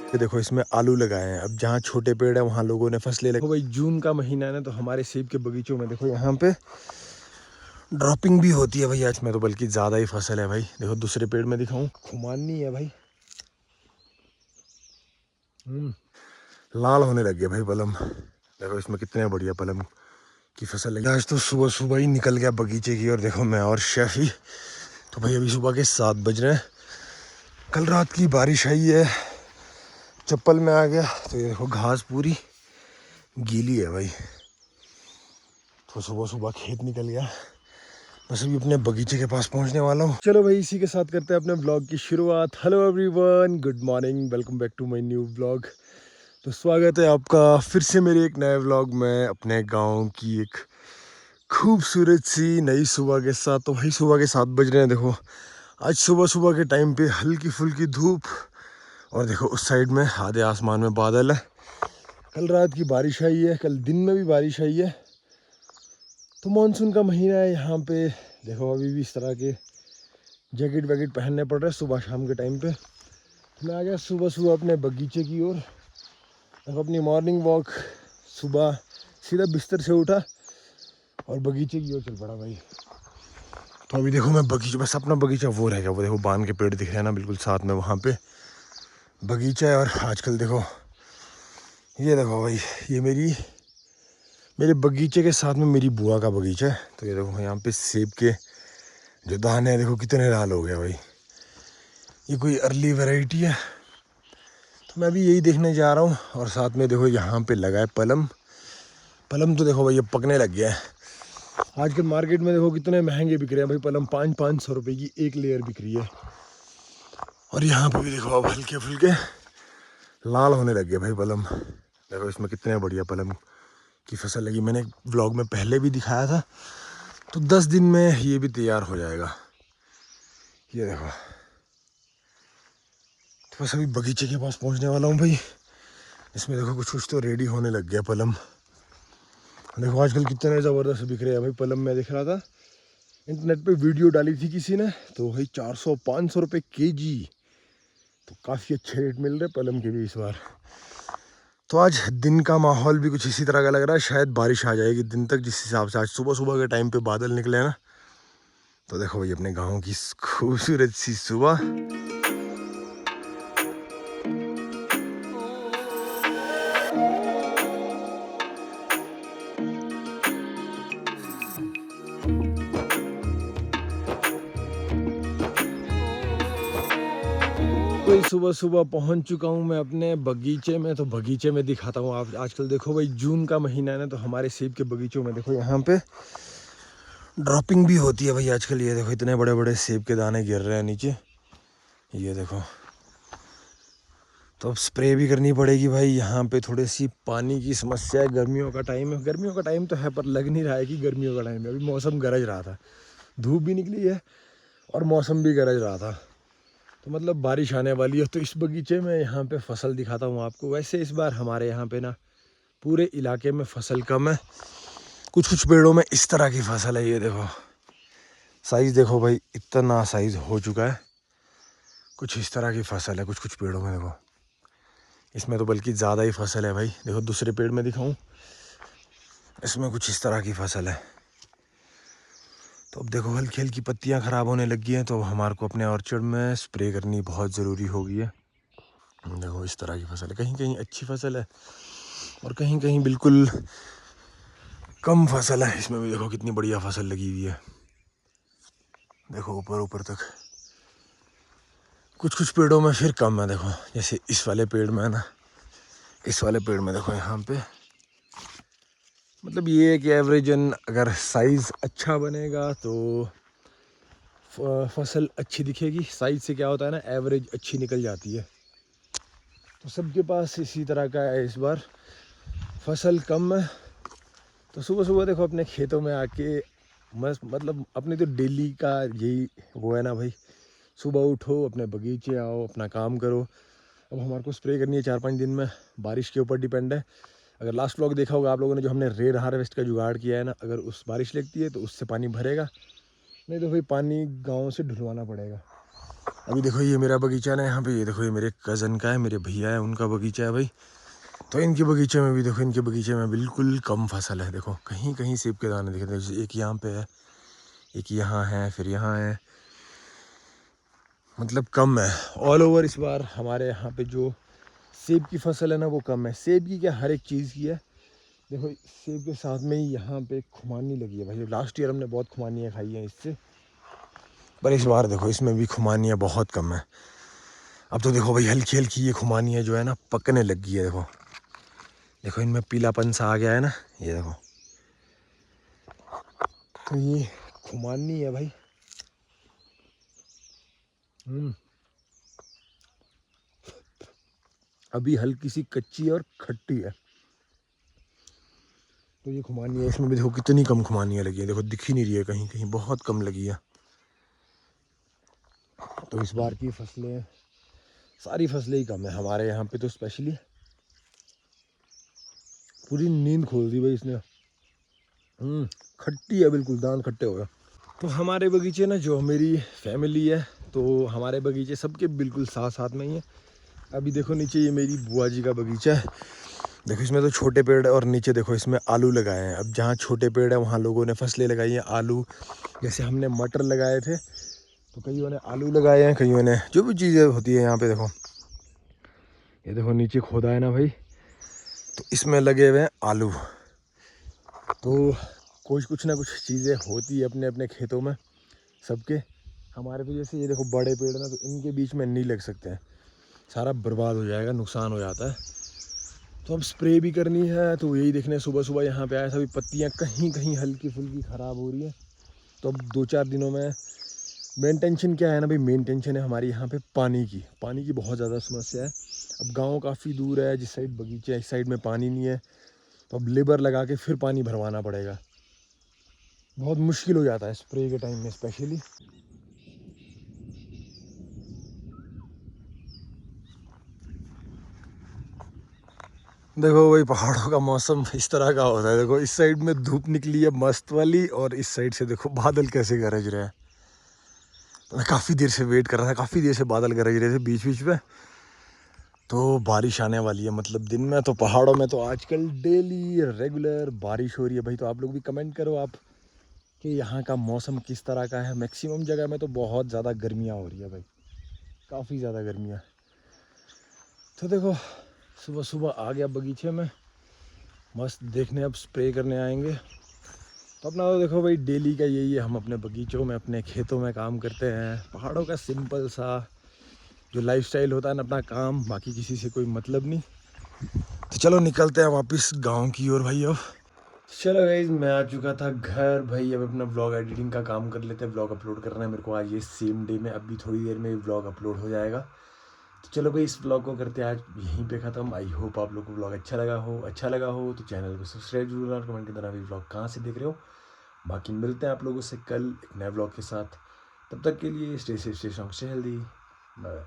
ये देखो इसमें आलू लगाए हैं। अब जहाँ छोटे पेड़ है वहाँ लोगों ने फसलें लगी। भाई जून का महीना है ना, तो हमारे सेब के बगीचों में देखो यहाँ पे ड्रॉपिंग भी होती है भाई। आज में तो बल्कि ज़्यादा ही फसल है भाई। देखो दूसरे पेड़ में दिखाऊं, खुमानी है भाई। लाल होने लग गया भाई पलम। देखो इसमें कितने बढ़िया पलम की फसल लगी। आज तो सुबह सुबह ही निकल गया बगीचे की। और देखो मैं और शेफ ही तो भाई अभी सुबह के 7 बज रहे हैं। कल रात की बारिश आई है, चप्पल में आ गया। तो ये देखो घास पूरी गीली है भाई। तो सुबह सुबह खेत निकल गया। बस अभी अपने बगीचे के पास पहुंचने वाला हूँ। चलो भाई इसी के साथ करते हैं अपने ब्लॉग की शुरुआत। Hello everyone, good morning, welcome back to my new blog. तो स्वागत है आपका फिर से मेरे एक नए व्लॉग में, अपने गांव की एक खूबसूरत सी नई सुबह के साथ। तो भाई सुबह के 7 बज रहे हैं। देखो आज सुबह सुबह के टाइम पे हल्की फुल्की धूप, और देखो उस साइड में आधे आसमान में बादल है। कल रात की बारिश आई है, कल दिन में भी बारिश आई है। तो मानसून का महीना है यहाँ पे। देखो अभी भी इस तरह के जैकेट वैकेट पहनने पड़ रहे हैं सुबह शाम के टाइम पे। मैं आ गया सुबह सुबह अपने बगीचे की ओर। देखो अपनी मॉर्निंग वॉक, सुबह सीधा बिस्तर से उठा और बगीचे की ओर चल पड़ा भाई। तो अभी देखो मैं बगीचा, बस अपना बगीचा वो रहेगा। वो देखो बांध के पेड़ दिख रहे हैं ना, बिल्कुल साथ में वहाँ पे बगीचा है। और आजकल देखो ये देखो भाई, ये मेरे बगीचे के साथ में मेरी बुआ का बगीचा है। तो ये देखो यहाँ पे सेब के जो दाने हैं देखो कितने लाल हो गए भाई। ये कोई अर्ली वैरायटी है। तो मैं भी यही देखने जा रहा हूँ। और साथ में देखो यहाँ पे लगा है पलम। पलम तो देखो भाई ये पकने लग गया है। आजकल मार्केट में देखो कितने महंगे बिक रहे हैं भाई पलम। 500 रुपये की एक लेयर बिक रही है। और यहाँ पे भी देखो अब हल्के फुल्के लाल होने लग गए भाई पलम। देखो इसमें कितने बढ़िया पलम की फसल लगी। मैंने व्लॉग में पहले भी दिखाया था। तो 10 दिन में ये भी तैयार हो जाएगा। ये देखो, तो बस अभी बगीचे के पास पहुंचने वाला हूँ भाई। इसमें देखो कुछ कुछ तो रेडी होने लग गया पलम। देखो आजकल कितने ज़बरदस्त बिक रहे हैं भाई पलम। मैं देख रहा था इंटरनेट पे, वीडियो डाली थी किसी ने, तो भाई 400-500 रुपये केजी। तो काफ़ी अच्छे रेट मिल रहे पलम के भी इस बार। तो आज दिन का माहौल भी कुछ इसी तरह का लग रहा है। शायद बारिश आ जाएगी दिन तक, जिस हिसाब से आज सुबह सुबह के टाइम पे बादल निकले हैं ना। तो देखो भाई अपने गाँव की खूबसूरत सी सुबह। तो सुबह सुबह पहुंच चुका हूं मैं अपने बगीचे में। तो बगीचे में दिखाता हूं आप। आजकल देखो भाई जून का महीना है ना, तो हमारे सेब के बगीचों में देखो यहाँ पे ड्रॉपिंग भी होती है भाई आजकल। ये देखो इतने बड़े बड़े सेब के दाने गिर रहे हैं नीचे, ये देखो। तो अब स्प्रे भी करनी पड़ेगी भाई। यहाँ पे थोड़ी सी पानी की समस्या है। गर्मियों का टाइम है, गर्मियों का टाइम तो है पर लग नहीं रहा है कि गर्मियों का टाइम है। अभी मौसम गरज रहा था, धूप भी निकली है और मौसम भी गरज रहा था। तो मतलब बारिश आने वाली है। तो इस बगीचे में यहाँ पे फसल दिखाता हूँ आपको। वैसे इस बार हमारे यहाँ पे ना पूरे इलाके में फसल कम है। कुछ कुछ पेड़ों में इस तरह की फसल है। ये देखो साइज़ देखो भाई, इतना साइज़ हो चुका है। कुछ इस तरह की फसल है कुछ कुछ पेड़ों में। देखो इसमें तो बल्कि ज़्यादा ही फसल है भाई। देखो दूसरे पेड़ में दिखाऊं, इसमें कुछ इस तरह की फसल है। तो अब देखो हल्की हल्की पत्तियाँ ख़राब होने लगी हैं। तो अब हमारे को अपने ऑर्चर्ड में स्प्रे करनी बहुत ज़रूरी हो गई है। देखो इस तरह की फसल है। कहीं कहीं अच्छी फसल है और कहीं कहीं बिल्कुल कम फसल है। इसमें भी देखो कितनी बढ़िया फसल लगी हुई है। देखो ऊपर ऊपर तक। कुछ कुछ पेड़ों में फिर कम है। देखो जैसे इस वाले पेड़ में है ना, इस वाले पेड़ में देखो यहाँ पे मतलब ये है कि एवरेजन अगर साइज़ अच्छा बनेगा तो फसल अच्छी दिखेगी। साइज़ से क्या होता है ना, एवरेज अच्छी निकल जाती है। तो सबके पास इसी तरह का है। इस बार फसल कम है। तो सुबह सुबह देखो अपने खेतों में आके मस्त, मतलब अपने तो डेली का यही वो है ना भाई। सुबह उठो, अपने बगीचे आओ, अपना काम करो। अब हमारे को स्प्रे करनी है 4-5 दिन में। बारिश के ऊपर डिपेंड है। अगर लास्ट व्लॉग देखा होगा आप लोगों ने, जो हमने रेन हार्वेस्ट का जुगाड़ किया है ना, अगर उस बारिश लगती है तो उससे पानी भरेगा, नहीं तो भाई पानी गाँव से ढुलवाना पड़ेगा। अभी देखो ये मेरा बगीचा ना यहाँ पे, ये देखो ये मेरे कज़न का है, मेरे भैया है उनका बगीचा है भाई। तो इनके बगीचे में भी देखो, इनके बगीचे में बिल्कुल कम फसल है। देखो कहीं कहीं सेब के दाने दिखते हैं, एक यहाँ पे है, एक यहाँ है, फिर यहाँ है, मतलब कम है। ऑल ओवर इस बार हमारे यहाँ पे जो सेब की फसल है ना वो कम है। सेब की क्या, हर एक चीज़ की है। देखो सेब के साथ में ही यहाँ पे खुमानी लगी है भाई। लास्ट ईयर हमने बहुत खुमानियाँ खाई हैं इससे, पर इस बार देखो इसमें भी खुमानियाँ बहुत कम है। अब तो देखो भाई हल्की हल्की ये खुमानियाँ जो है ना पकने लग गई है। देखो देखो इनमें पीलापन सा आ गया है ना, ये देखो। तो ये खुमानी है भाई। अभी हल्की सी कच्ची और खट्टी है। तो ये खुमानी है, इसमें भी देखो कितनी कम खुमानियाँ लगी है। देखो दिख ही नहीं रही है, कहीं कहीं बहुत कम लगी है। तो इस बार की फसलें, सारी फसलें ही कम है हमारे यहाँ पे। तो स्पेशली पूरी नींद खोल दी भाई इसने। खट्टी है बिल्कुल, दांत खट्टे हो गए। तो हमारे बगीचे ना, जो मेरी फैमिली है, तो हमारे बगीचे सबके बिल्कुल साथ साथ में ही है। अभी देखो नीचे ये मेरी बुआ जी का बगीचा है। देखो इसमें तो छोटे पेड़ है, और नीचे देखो इसमें आलू लगाए हैं। अब जहाँ छोटे पेड़ है वहाँ लोगों ने फसलें लगाई हैं, आलू। जैसे हमने मटर लगाए थे, तो कईयों ने आलू लगाए हैं, कईयों ने जो भी चीज़ें होती है यहाँ पे। देखो ये देखो नीचे खोदा है ना भाई, तो इसमें लगे हुए हैं आलू। तो कुछ ना कुछ चीज़ें होती है अपने अपने खेतों में सबके। हमारे तो जैसे ये देखो बड़े पेड़ ना, तो इनके बीच में नहीं लग सकते हैं, सारा बर्बाद हो जाएगा, नुकसान हो जाता है। तो अब स्प्रे भी करनी है, तो यही देखने सुबह सुबह यहाँ पे आया था। अभी पत्तियाँ कहीं कहीं हल्की फुल्की ख़राब हो रही है। तो अब 2-4 दिनों में मेन टेंशन क्या है ना भाई, मेन टेंशन है हमारी यहाँ पे पानी की बहुत ज़्यादा समस्या है। अब गांव काफ़ी दूर है, जिस साइड बगीचे है इस साइड में पानी नहीं है। तो अब लेबर लगा के फिर पानी भरवाना पड़ेगा, बहुत मुश्किल हो जाता है स्प्रे के टाइम में स्पेशली। देखो भाई पहाड़ों का मौसम इस तरह का होता है। देखो इस साइड में धूप निकली है मस्त वाली, और इस साइड से देखो बादल कैसे गरज रहे हैं। तो मैं काफ़ी देर से वेट कर रहा था, काफ़ी देर से बादल गरज रहे थे बीच बीच में। तो बारिश आने वाली है, मतलब दिन में तो पहाड़ों में तो आजकल डेली रेगुलर बारिश हो रही है भाई। तो आप लोग भी कमेंट करो आप कि यहाँ का मौसम किस तरह का है। मैक्सिमम जगह में तो बहुत ज़्यादा गर्मियाँ हो रही है भाई, काफ़ी ज़्यादा गर्मियाँ। तो देखो सुबह सुबह आ गया बगीचे में, मस्त देखने, अब स्प्रे करने आएंगे। तो अपना तो देखो भाई डेली का यही है, हम अपने बगीचों में अपने खेतों में काम करते हैं। पहाड़ों का सिंपल सा जो लाइफस्टाइल होता है ना, अपना काम, बाकी किसी से कोई मतलब नहीं। तो चलो निकलते हैं वापस गांव की ओर भाई। अब चलो गाइस, मैं आ चुका था घर भाई। अब अपना ब्लॉग एडिटिंग का काम कर लेते हैं। ब्लॉग अपलोड करना है मेरे को आज, ये सेम डे में, अभी थोड़ी देर में ब्लॉग अपलोड हो जाएगा। तो चलो भाई इस ब्लॉग को करते हैं आज यहीं पे ख़त्म। आई होप आप लोग को ब्लॉग अच्छा लगा हो तो चैनल को सब्सक्राइब जरूर करना, कमेंट के द्वारा भी ब्लॉग कहाँ से देख रहे हो। बाकी मिलते हैं आप लोगों से कल एक नए ब्लॉग के साथ। तब तक के लिए stay safe, stay strong, stay healthy, bye.